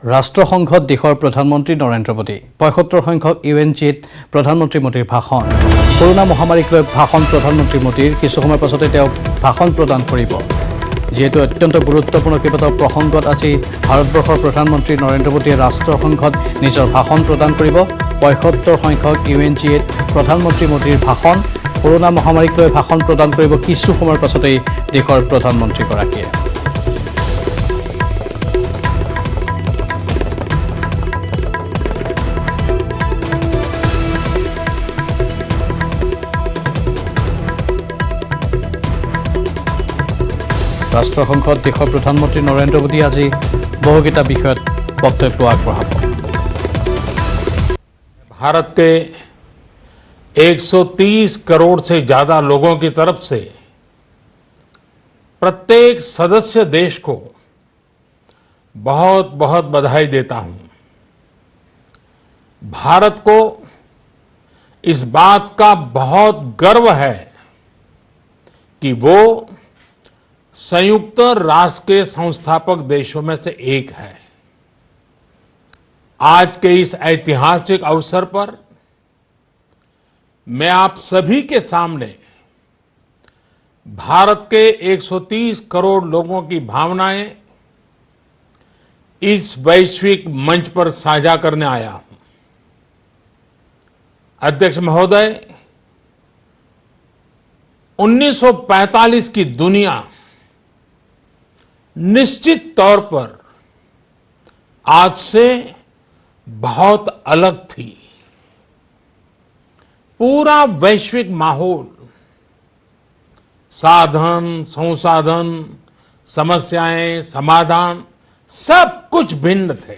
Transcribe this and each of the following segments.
ৰাষ্ট্ৰসংঘত দেশৰ প্ৰধানমন্ত্ৰী নৰেন্দ্ৰ মোদী ৭৫ সংখ্যক UNGত প্ৰধানমন্ত্ৰী মোদীৰ ভাষণ কৰোনা মহামাৰীক লৈ ভাষণ প্ৰধানমন্ত্ৰী মোদীৰ কিছু সময় পাছতে তেওঁ ভাষণ প্ৰদান কৰিব যেহেতু অত্যন্ত গুৰুত্বপূৰ্ণ কেইবাটাও প্ৰসংগত আজি ভাৰতবৰ্ষৰ প্ৰধানমন্ত্ৰী নৰেন্দ্ৰ মোদীয়ে ৰাষ্ট্ৰসংঘত নিজৰ ভাষণ প্ৰদান কৰিব ৭৫ সংখ্যক UNGত প্ৰধানমন্ত্ৰী মোদীৰ ভাষণ কৰোনা মহামাৰীক লৈ ভাষণ প্ৰদান কৰিব কিছু সময়ৰ পাছতে দেশৰ প্ৰধানমন্ত্ৰীগৰাকীয়ে ৰাষ্ট্ৰসংঘত দেশৰ প্ৰধানমন্ত্ৰী নৰেন্দ্ৰ মোদী আজি বহুকেইটা বিষয়ত বক্তব্য আগবঢ়াব भारत के 130 करोड़ से ज्यादा लोगों की तरफ से प्रत्येक सदस्य देश को बहुत बहुत बधाई देता हूं। भारत को इस बात का बहुत गर्व है कि वो संयुक्त राष्ट्र के संस्थापक देशों में से एक है। आज के इस ऐतिहासिक अवसर पर मैं आप सभी के सामने भारत के 130 करोड़ लोगों की भावनाएं इस वैश्विक मंच पर साझा करने आया हूं। अध्यक्ष महोदय, 1945 की दुनिया निश्चित तौर पर आज से बहुत अलग थी। पूरा वैश्विक माहौल, साधन, संसाधन, समस्याएं, समाधान सब कुछ भिन्न थे।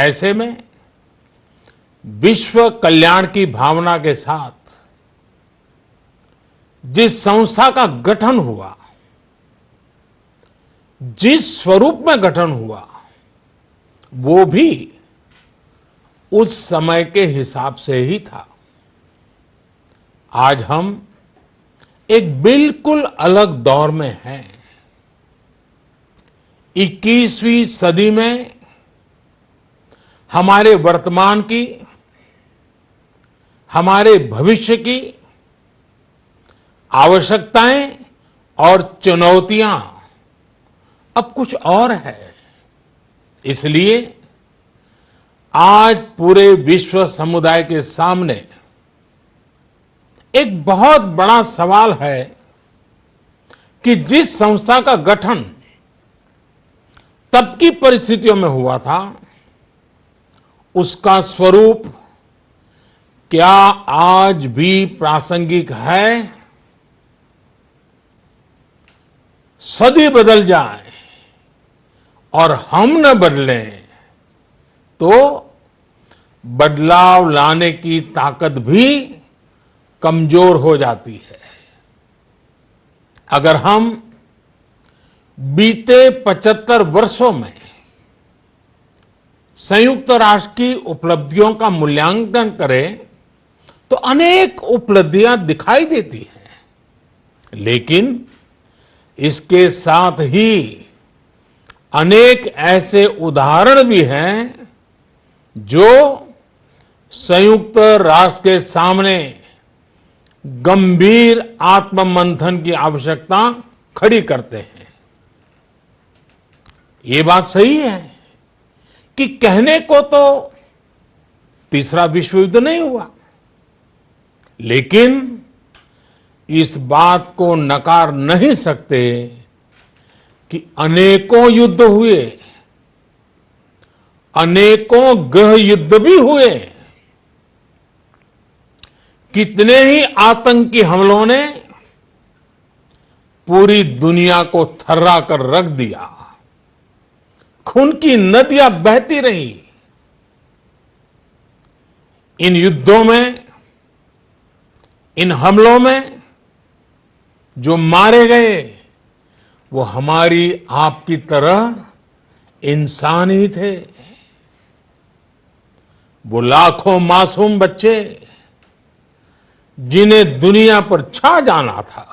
ऐसे में विश्व कल्याण की भावना के साथ जिस संस्था का गठन हुआ, जिस स्वरूप में गठन हुआ, वो भी उस समय के हिसाब से ही था। आज हम एक बिल्कुल अलग दौर में हैं। 21वीं सदी में हमारे वर्तमान की, हमारे भविष्य की आवश्यकताएं और चुनौतियां अब कुछ और है। इसलिए आज पूरे विश्व समुदाय के सामने एक बहुत बड़ा सवाल है कि जिस संस्था का गठन तब की परिस्थितियों में हुआ था, उसका स्वरूप क्या आज भी प्रासंगिक है? सदी बदल जाए और हम न बदलें तो बदलाव लाने की ताकत भी कमजोर हो जाती है। अगर हम बीते 75 वर्षों में संयुक्त राष्ट्र की उपलब्धियों का मूल्यांकन करें तो अनेक उपलब्धियां दिखाई देती हैं, लेकिन इसके साथ ही अनेक ऐसे उदाहरण भी हैं जो संयुक्त राष्ट्र के सामने गंभीर आत्ममंथन की आवश्यकता खड़ी करते हैं। ये बात सही है कि कहने को तो तीसरा विश्व युद्ध नहीं हुआ, लेकिन इस बात को नकार नहीं सकते कि अनेकों युद्ध हुए, अनेकों गृह युद्ध भी हुए। कितने ही आतंकी हमलों ने पूरी दुनिया को थर्रा कर रख दिया। खून की नदियां बहती रही। इन युद्धों में, इन हमलों में जो मारे गए वो हमारी आपकी तरह इंसान ही थे। वो लाखों मासूम बच्चे जिन्हें दुनिया पर छा जाना था,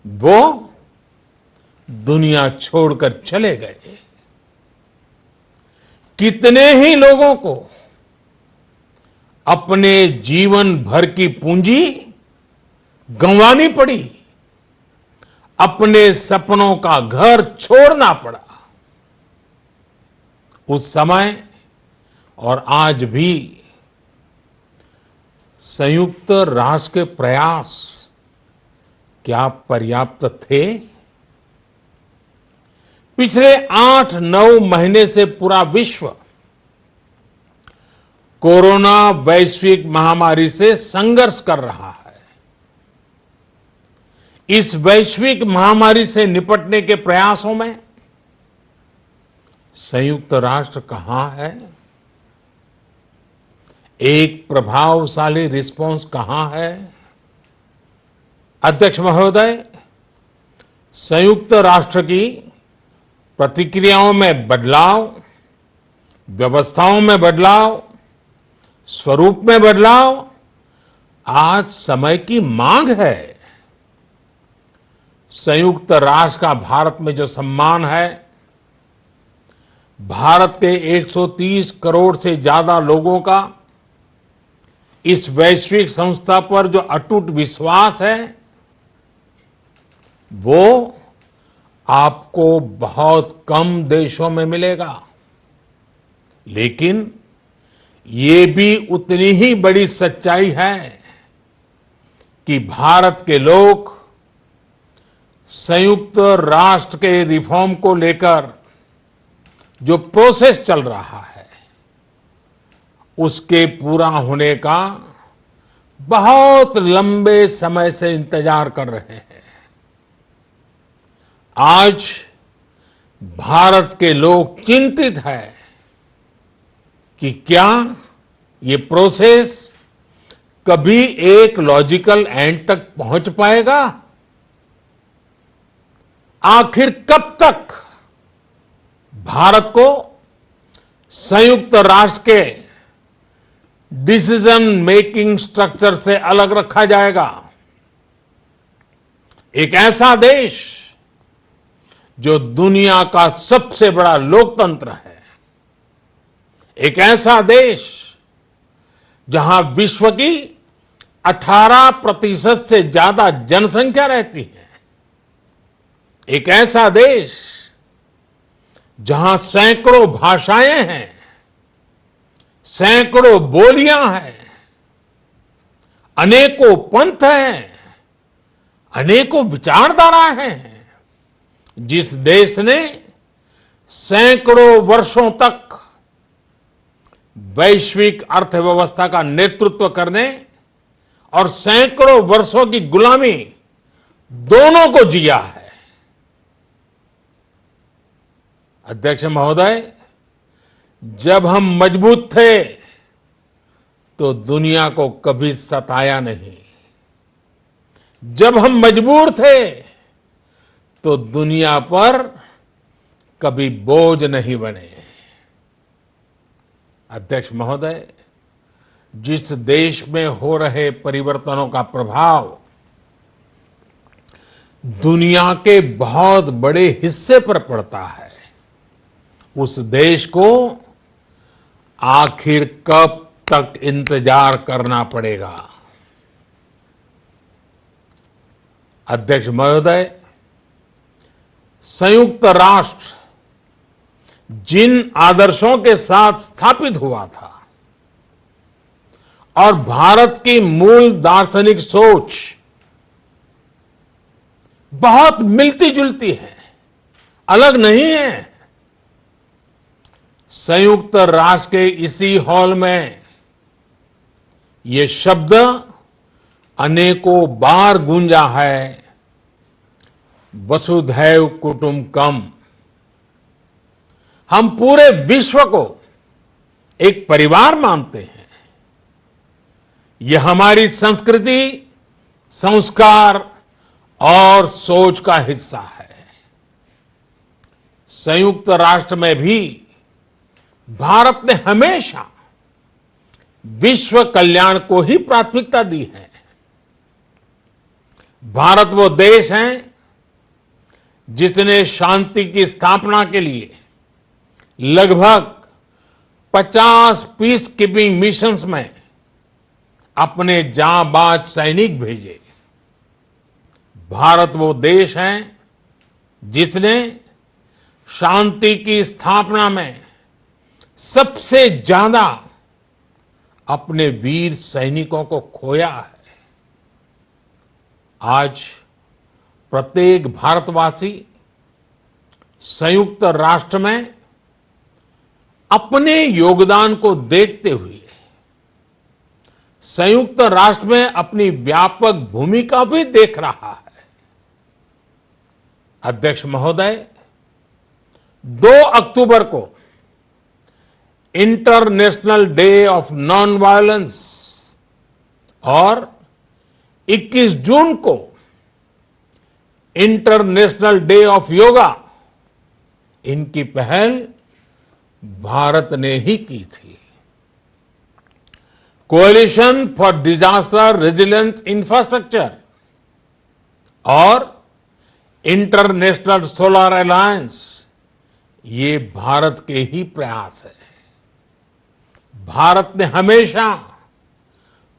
वो दुनिया छोड़कर चले गए। कितने ही लोगों को अपने जीवन भर की पूंजी गंवानी पड़ी, अपने सपनों का घर छोड़ना पड़ा। उस समय और आज भी संयुक्त राष्ट्र के प्रयास क्या पर्याप्त थे? पिछले 8-9 महीने से पूरा विश्व कोरोना वैश्विक महामारी से संघर्ष कर रहा है। इस वैश्विक महामारी से निपटने के प्रयासों में संयुक्त राष्ट्र कहां है? एक प्रभावशाली रिस्पांस कहां है? अध्यक्ष महोदय, संयुक्त राष्ट्र की प्रतिक्रियाओं में बदलाव, व्यवस्थाओं में बदलाव, स्वरूप में बदलाव आज समय की मांग है। संयुक्त राष्ट्र का भारत में जो सम्मान है, भारत के 130 करोड़ से ज्यादा लोगों का इस वैश्विक संस्था पर जो अटूट विश्वास है, वो आपको बहुत कम देशों में मिलेगा। लेकिन ये भी उतनी ही बड़ी सच्चाई है कि भारत के लोग संयुक्त राष्ट्र के रिफॉर्म को लेकर जो प्रोसेस चल रहा है, उसके पूरा होने का बहुत लंबे समय से इंतजार कर रहे हैं। आज भारत के लोग चिंतित हैं कि क्या ये प्रोसेस कभी एक लॉजिकल एंड तक पहुंच पाएगा? आखिर कब तक भारत को संयुक्त राष्ट्र के डिसीजन मेकिंग स्ट्रक्चर से अलग रखा जाएगा? एक ऐसा देश जो दुनिया का सबसे बड़ा लोकतंत्र है, एक ऐसा देश जहां विश्व की 18% से ज्यादा जनसंख्या रहती है, एक ऐसा देश जहां सैकड़ों भाषाएं हैं, सैकड़ों बोलियां हैं, अनेकों पंथ हैं, अनेकों विचारधाराएं हैं, जिस देश ने सैकड़ों वर्षों तक वैश्विक अर्थव्यवस्था का नेतृत्व करने और सैकड़ों वर्षों की गुलामी दोनों को जिया है। अध्यक्ष महोदय, जब हम मजबूत थे तो दुनिया को कभी सताया नहीं। जब हम मजबूर थे तो दुनिया पर कभी बोझ नहीं बने। अध्यक्ष महोदय, जिस देश में हो रहे परिवर्तनों का प्रभाव दुनिया के बहुत बड़े हिस्से पर पड़ता है, उस देश को आखिर कब तक इंतजार करना पड़ेगा? अध्यक्ष महोदय, संयुक्त राष्ट्र जिन आदर्शों के साथ स्थापित हुआ था और भारत की मूल दार्शनिक सोच बहुत मिलती जुलती है, अलग नहीं है। संयुक्त राष्ट्र के इसी हॉल में ये शब्द अनेकों बार गूंजा है, वसुधैव कुटुंबकम। हम पूरे विश्व को एक परिवार मानते हैं। यह हमारी संस्कृति, संस्कार और सोच का हिस्सा है। संयुक्त राष्ट्र में भी भारत ने हमेशा विश्व कल्याण को ही प्राथमिकता दी है। भारत वो देश है जिसने शांति की स्थापना के लिए लगभग 50 पीस कीपिंग मिशंस में अपने जांबाज सैनिक भेजे। भारत वो देश है जिसने शांति की स्थापना में सबसे ज्यादा अपने वीर सैनिकों को खोया है। आज प्रत्येक भारतवासी संयुक्त राष्ट्र में अपने योगदान को देखते हुए संयुक्त राष्ट्र में अपनी व्यापक भूमिका भी देख रहा है। अध्यक्ष महोदय, 2 अक्टूबर को international day of non violence और 21 जून को इंटरनेशनल डे ऑफ योगा, इनकी पहल भारत ने ही की थी। Coalition for disaster resilient infrastructure और इंटरनेशनल सोलर अलायंस, ये भारत के ही प्रयास है। भारत ने हमेशा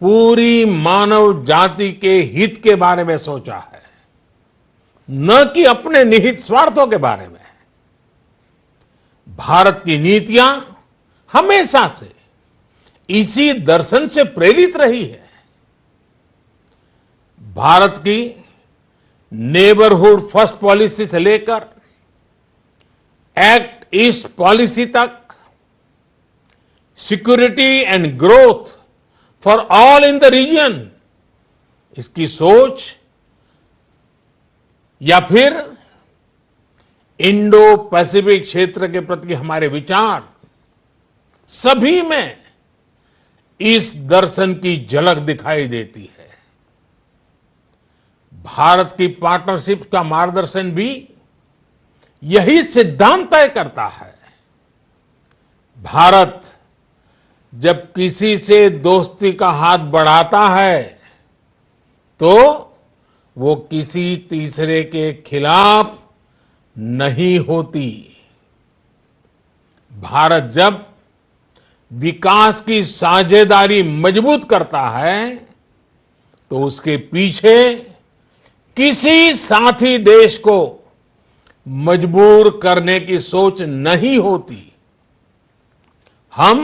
पूरी मानव जाति के हित के बारे में सोचा है, न कि अपने निहित स्वार्थों के बारे में। भारत की नीतियां हमेशा से इसी दर्शन से प्रेरित रही है। भारत की नेबरहुड फर्स्ट पॉलिसी से लेकर एक्ट ईस्ट पॉलिसी तक, security and growth for all in the region, इसकी सोच, या फिर इंडो पैसिफिक क्षेत्र के प्रति हमारे विचार, सभी में इस दर्शन की झलक दिखाई देती है। भारत की पार्टनरशिप का मार्गदर्शन भी यही सिद्धांत तय करता है। भारत जब किसी से दोस्ती का हाथ बढ़ाता है तो वो किसी तीसरे के खिलाफ नहीं होती। भारत जब विकास की साझेदारी मजबूत करता है तो उसके पीछे किसी साथी देश को मजबूर करने की सोच नहीं होती। हम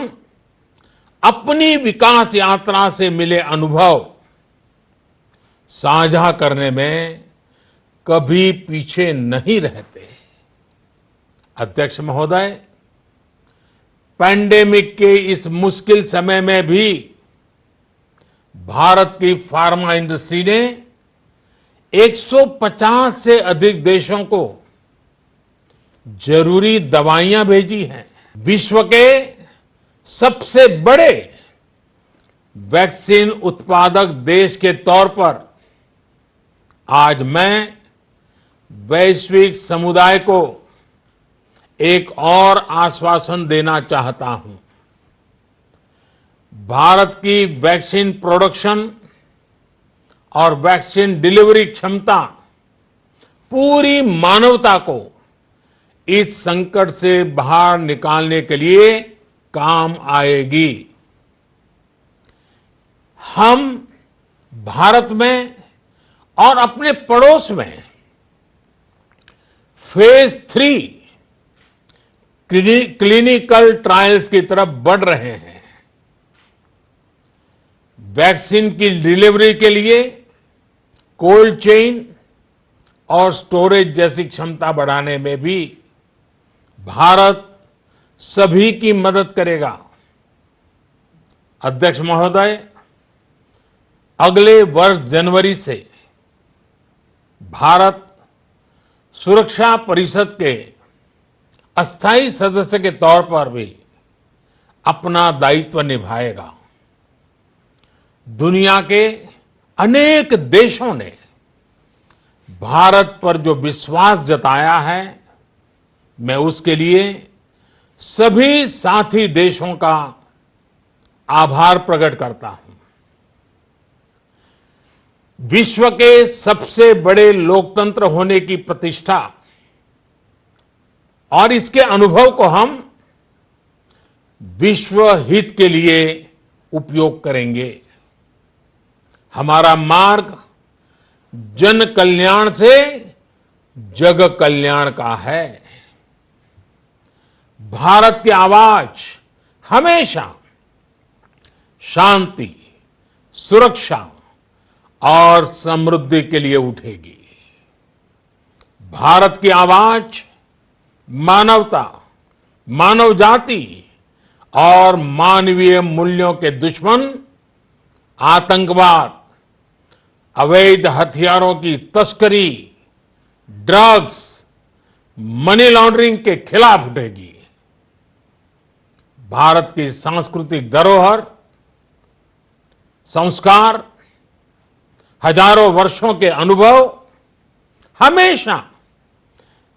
अपनी विकास यात्रा से मिले अनुभव साझा करने में कभी पीछे नहीं रहते। अध्यक्ष महोदय, पैंडेमिक के इस मुश्किल समय में भी भारत की फार्मा इंडस्ट्री ने 150 से अधिक देशों को जरूरी दवाइयां भेजी हैं। विश्व के सबसे बड़े वैक्सीन उत्पादक देश के तौर पर आज मैं वैश्विक समुदाय को एक और आश्वासन देना चाहता हूं। भारत की वैक्सीन प्रोडक्शन और वैक्सीन डिलीवरी क्षमता पूरी मानवता को इस संकट से बाहर निकालने के लिए काम आएगी। हम भारत में और अपने पड़ोस में फेज 3 क्लिनिकल ट्रायल्स की तरफ बढ़ रहे हैं। वैक्सीन की डिलीवरी के लिए कोल्ड चेन और स्टोरेज जैसी क्षमता बढ़ाने में भी भारत सभी की मदद करेगा। अध्यक्ष महोदय, अगले वर्ष जनवरी से भारत सुरक्षा परिषद के अस्थायी सदस्य के तौर पर भी अपना दायित्व निभाएगा। दुनिया के अनेक देशों ने भारत पर जो विश्वास जताया है, मैं उसके लिए सभी साथी देशों का आभार प्रकट करता हूं। विश्व के सबसे बड़े लोकतंत्र होने की प्रतिष्ठा और इसके अनुभव को हम विश्व हित के लिए उपयोग करेंगे। हमारा मार्ग जन कल्याण से जग कल्याण का है। भारत की आवाज हमेशा शांति, सुरक्षा और समृद्धि के लिए उठेगी। भारत की आवाज मानवता, मानव जाति और मानवीय मूल्यों के दुश्मन आतंकवाद, अवैध हथियारों की तस्करी, ड्रग्स, मनी लॉन्ड्रिंग के खिलाफ उठेगी। भारत की सांस्कृतिक धरोहर, संस्कार, हजारों वर्षों के अनुभव हमेशा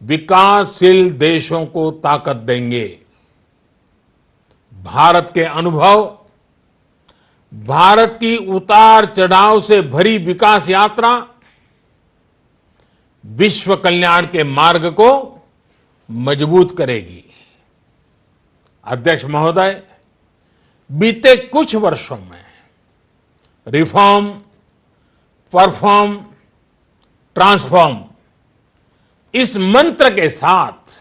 विकासशील देशों को ताकत देंगे। भारत के अनुभव, भारत की उतार चढ़ाव से भरी विकास यात्रा विश्व कल्याण के मार्ग को मजबूत करेगी। अध्यक्ष महोदय, बीते कुछ वर्षों में रिफॉर्म, परफॉर्म, ट्रांसफॉर्म इस मंत्र के साथ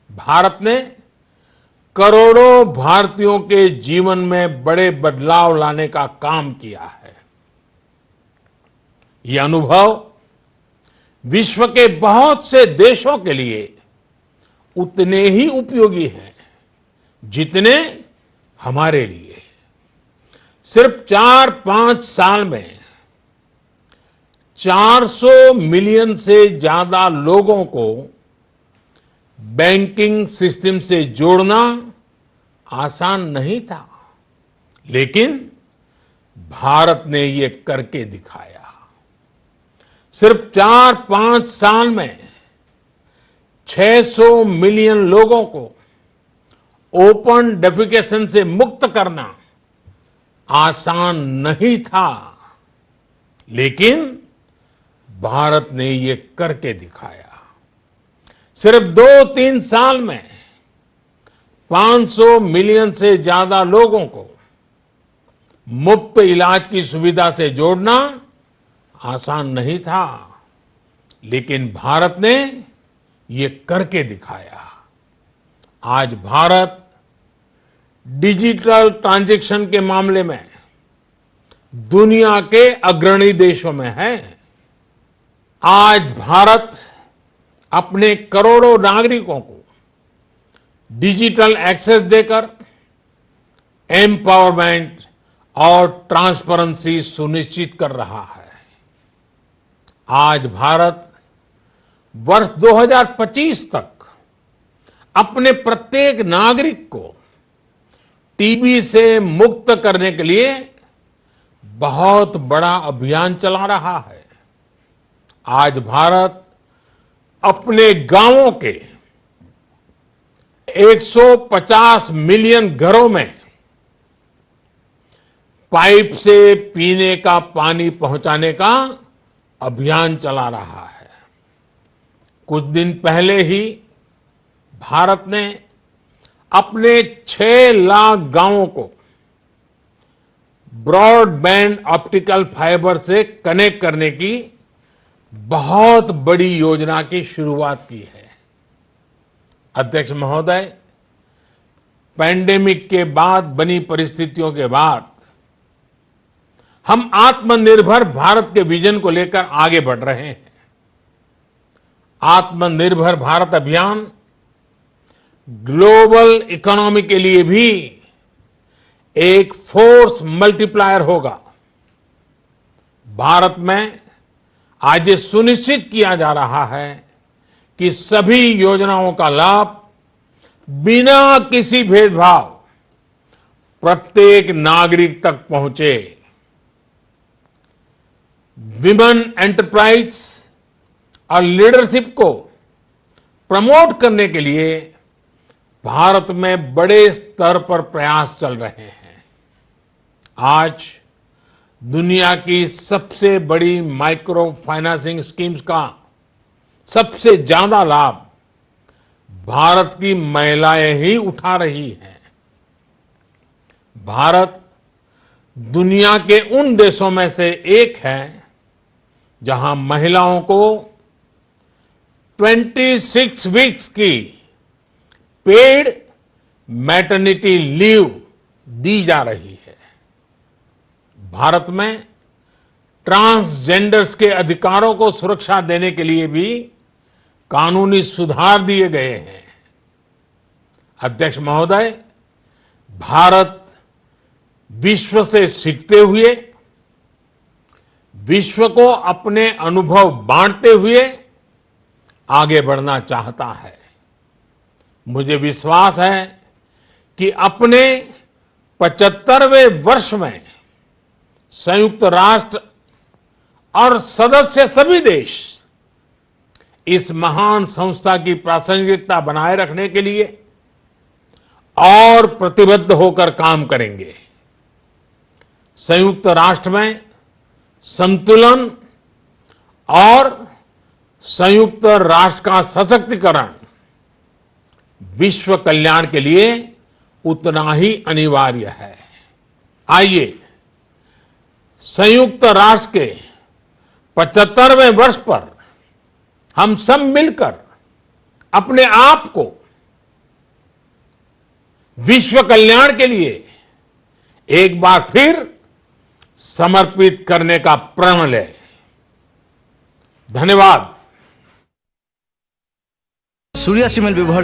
भारत ने करोड़ों भारतीयों के जीवन में बड़े बदलाव लाने का काम किया है। यह अनुभव विश्व के बहुत से देशों के लिए उतने ही उपयोगी हैं जितने हमारे लिए। सिर्फ 4-5 साल में 400 मिलियन से ज्यादा लोगों को बैंकिंग सिस्टम से जोड़ना आसान नहीं था, लेकिन भारत ने ये करके दिखाया। सिर्फ 4-5 साल में 600 मिलियन लोगों को ओपन डेफिकेशन से मुक्त करना आसान नहीं था, लेकिन भारत ने ये करके दिखाया। सिर्फ 2-3 साल में 500 मिलियन से ज्यादा लोगों को मुफ्त इलाज की सुविधा से जोड़ना आसान नहीं था, लेकिन भारत ने ये करके दिखाया। आज भारत डिजिटल ट्रांजैक्शन के मामले में दुनिया के अग्रणी देशों में है। आज भारत अपने करोड़ों नागरिकों को डिजिटल एक्सेस देकर एम्पावरमेंट और ट्रांसपेरेंसी सुनिश्चित कर रहा है। आज भारत वर्ष 2025 तक अपने प्रत्येक नागरिक को टीबी से मुक्त करने के लिए बहुत बड़ा अभियान चला रहा है। आज भारत अपने गांवों के 150 मिलियन घरों में पाइप से पीने का पानी पहुंचाने का अभियान चला रहा है। कुछ दिन पहले ही भारत ने अपने 6 लाख गांवों को ब्रॉडबैंड ऑप्टिकल फाइबर से कनेक्ट करने की बहुत बड़ी योजना की शुरुआत की है। अध्यक्ष महोदय, पैंडेमिक के बाद बनी परिस्थितियों के बाद हम आत्मनिर्भर भारत के विजन को लेकर आगे बढ़ रहे हैं। आत्मनिर्भर भारत अभियान ग्लोबल इकोनॉमी के लिए भी एक फोर्स मल्टीप्लायर होगा। भारत में आज ये सुनिश्चित किया जा रहा है कि सभी योजनाओं का लाभ बिना किसी भेदभाव प्रत्येक नागरिक तक पहुंचे। विमेन एंटरप्राइज और लीडरशिप को प्रमोट करने के लिए भारत में बड़े स्तर पर प्रयास चल रहे हैं। आज दुनिया की सबसे बड़ी माइक्रो फाइनेंसिंग स्कीम्स का सबसे ज्यादा लाभ भारत की महिलाएं ही उठा रही हैं। भारत दुनिया के उन देशों में से एक है जहां महिलाओं को 26 वीक्स की पेड मैटरनिटी लीव दी जा रही है। भारत में ट्रांसजेंडर्स के अधिकारों को सुरक्षा देने के लिए भी कानूनी सुधार दिए गए हैं। अध्यक्ष महोदय, भारत विश्व से सीखते हुए, विश्व को अपने अनुभव बांटते हुए आगे बढ़ना चाहता है। मुझे विश्वास है कि अपने 75वें वर्ष में संयुक्त राष्ट्र और सदस्य सभी देश इस महान संस्था की प्रासंगिकता बनाए रखने के लिए और प्रतिबद्ध होकर काम करेंगे। संयुक्त राष्ट्र में संतुलन और संयुक्त राष्ट्र का सशक्तिकरण विश्व कल्याण के लिए उतना ही अनिवार्य है। आइए संयुक्त राष्ट्र के 75वें वर्ष पर हम सब मिलकर अपने आप को विश्व कल्याण के लिए एक बार फिर समर्पित करने का प्रण लें। धन्यवाद। सूर्या सीमेंट व्यवहार